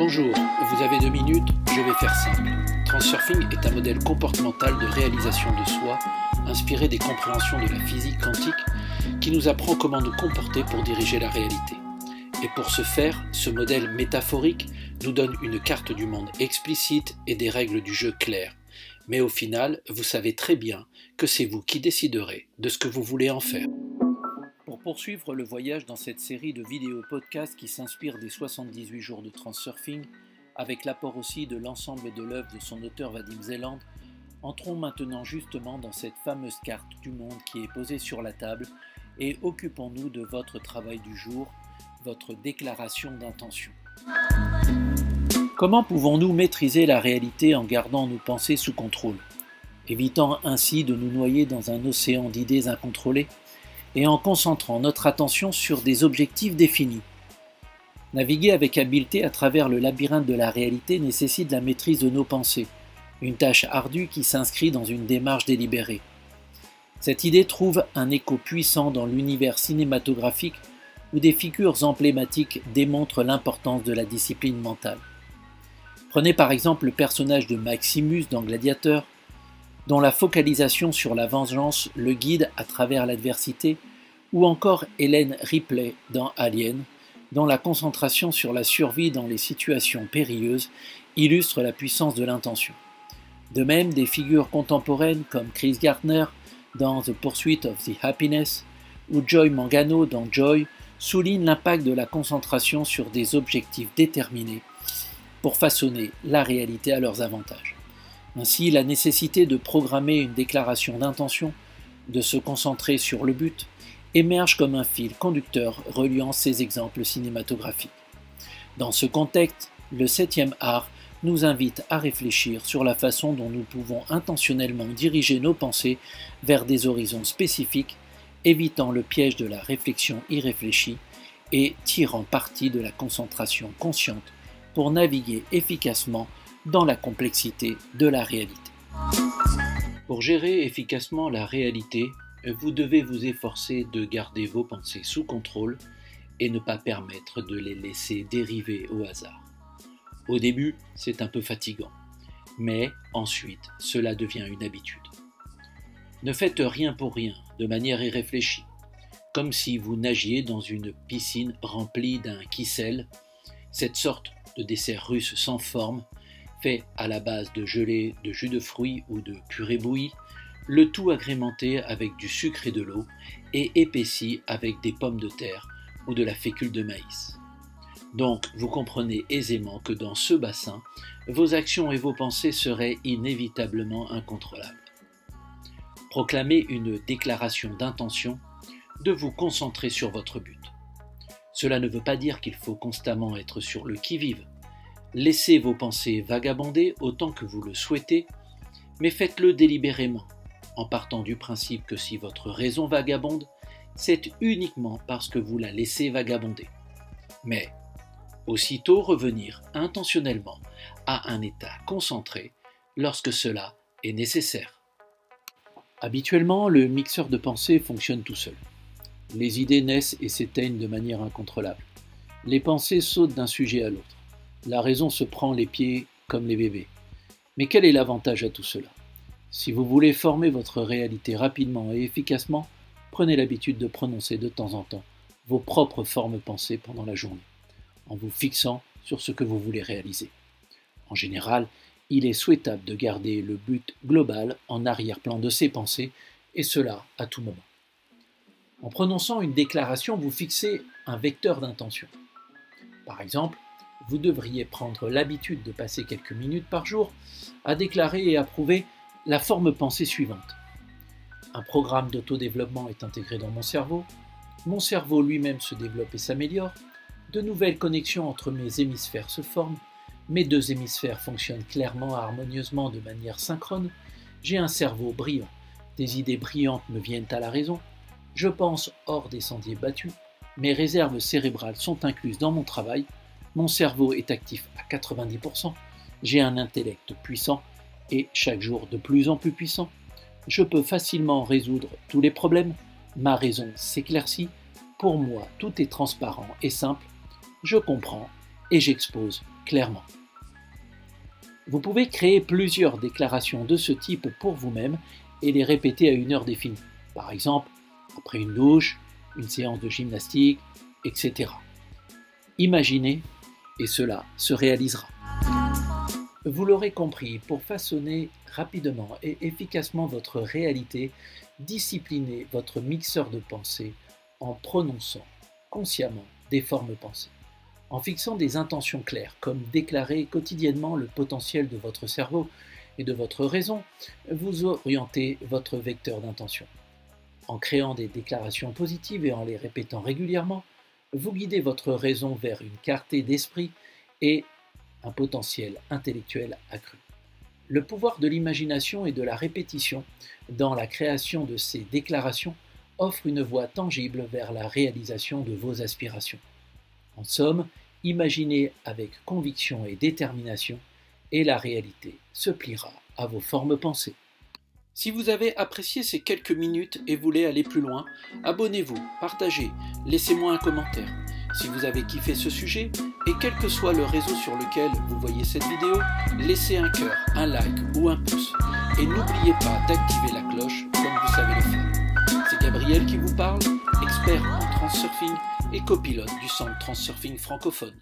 Bonjour, vous avez 2 minutes, je vais faire simple. Transurfing est un modèle comportemental de réalisation de soi, inspiré des compréhensions de la physique quantique, qui nous apprend comment nous comporter pour diriger la réalité. Et pour ce faire, ce modèle métaphorique nous donne une carte du monde explicite et des règles du jeu claires. Mais au final, vous savez très bien que c'est vous qui déciderez de ce que vous voulez en faire. Pour poursuivre le voyage dans cette série de vidéos-podcasts qui s'inspire des 78 jours de Transurfing, avec l'apport aussi de l'ensemble de l'œuvre de son auteur Vadim Zeland, entrons maintenant justement dans cette fameuse carte du monde qui est posée sur la table et occupons-nous de votre travail du jour, votre déclaration d'intention. Comment pouvons-nous maîtriser la réalité en gardant nos pensées sous contrôle, évitant ainsi de nous noyer dans un océan d'idées incontrôlées et en concentrant notre attention sur des objectifs définis? Naviguer avec habileté à travers le labyrinthe de la réalité nécessite la maîtrise de nos pensées, une tâche ardue qui s'inscrit dans une démarche délibérée. Cette idée trouve un écho puissant dans l'univers cinématographique où des figures emblématiques démontrent l'importance de la discipline mentale. Prenez par exemple le personnage de Maximus dans Gladiator, dont la focalisation sur la vengeance le guide à travers l'adversité, ou encore Ellen Ripley dans Alien, dont la concentration sur la survie dans les situations périlleuses illustre la puissance de l'intention. De même, des figures contemporaines comme Chris Gardner dans The Pursuit of the Happiness ou Joy Mangano dans Joy soulignent l'impact de la concentration sur des objectifs déterminés pour façonner la réalité à leurs avantages. Ainsi, la nécessité de programmer une déclaration d'intention, de se concentrer sur le but, émerge comme un fil conducteur reliant ces exemples cinématographiques. Dans ce contexte, le 7e art nous invite à réfléchir sur la façon dont nous pouvons intentionnellement diriger nos pensées vers des horizons spécifiques, évitant le piège de la réflexion irréfléchie et tirant parti de la concentration consciente pour naviguer efficacement dans la complexité de la réalité. Pour gérer efficacement la réalité, vous devez vous efforcer de garder vos pensées sous contrôle et ne pas permettre de les laisser dériver au hasard. Au début, c'est un peu fatigant, mais ensuite, cela devient une habitude. Ne faites rien pour rien, de manière irréfléchie, comme si vous nagiez dans une piscine remplie d'un kissel, cette sorte de dessert russe sans forme, fait à la base de gelée, de jus de fruits ou de purée bouillie, le tout agrémenté avec du sucre et de l'eau et épaissi avec des pommes de terre ou de la fécule de maïs. Donc, vous comprenez aisément que dans ce bassin, vos actions et vos pensées seraient inévitablement incontrôlables. Proclamez une déclaration d'intention de vous concentrer sur votre but. Cela ne veut pas dire qu'il faut constamment être sur le qui-vive. Laissez vos pensées vagabonder autant que vous le souhaitez, mais faites-le délibérément, en partant du principe que si votre raison vagabonde, c'est uniquement parce que vous la laissez vagabonder. Mais aussitôt revenir intentionnellement à un état concentré lorsque cela est nécessaire. Habituellement, le mixeur de pensées fonctionne tout seul. Les idées naissent et s'éteignent de manière incontrôlable. Les pensées sautent d'un sujet à l'autre. La raison se prend les pieds comme les bébés. Mais quel est l'avantage à tout cela? Si vous voulez former votre réalité rapidement et efficacement, prenez l'habitude de prononcer de temps en temps vos propres formes pensées pendant la journée, en vous fixant sur ce que vous voulez réaliser. En général, il est souhaitable de garder le but global en arrière-plan de ces pensées, et cela à tout moment. En prononçant une déclaration, vous fixez un vecteur d'intention. Par exemple, vous devriez prendre l'habitude de passer quelques minutes par jour à déclarer et approuver la forme pensée suivante. Un programme d'autodéveloppement est intégré dans mon cerveau lui-même se développe et s'améliore, de nouvelles connexions entre mes hémisphères se forment, mes 2 hémisphères fonctionnent clairement, harmonieusement, de manière synchrone, j'ai un cerveau brillant, des idées brillantes me viennent à la raison, je pense hors des sentiers battus, mes réserves cérébrales sont incluses dans mon travail, mon cerveau est actif à 90%, j'ai un intellect puissant et chaque jour de plus en plus puissant, je peux facilement résoudre tous les problèmes, ma raison s'éclaircit, pour moi tout est transparent et simple, je comprends et j'expose clairement. Vous pouvez créer plusieurs déclarations de ce type pour vous-même et les répéter à une heure définie. Par exemple, après une douche, une séance de gymnastique, etc. Imaginez et cela se réalisera. Vous l'aurez compris, pour façonner rapidement et efficacement votre réalité, disciplinez votre mixeur de pensée en prononçant consciemment des formes pensées, en fixant des intentions claires, comme déclarer quotidiennement le potentiel de votre cerveau et de votre raison, vous orientez votre vecteur d'intention. En créant des déclarations positives et en les répétant régulièrement, vous guidez votre raison vers une clarté d'esprit et un potentiel intellectuel accru. Le pouvoir de l'imagination et de la répétition dans la création de ces déclarations offre une voie tangible vers la réalisation de vos aspirations. En somme, imaginez avec conviction et détermination et la réalité se pliera à vos formes pensées. Si vous avez apprécié ces quelques minutes et voulez aller plus loin, abonnez-vous, partagez, laissez-moi un commentaire. Si vous avez kiffé ce sujet, et quel que soit le réseau sur lequel vous voyez cette vidéo, laissez un cœur, un like ou un pouce. Et n'oubliez pas d'activer la cloche comme vous savez le faire. C'est Gabriel qui vous parle, expert en transurfing et copilote du centre Transurfing francophone.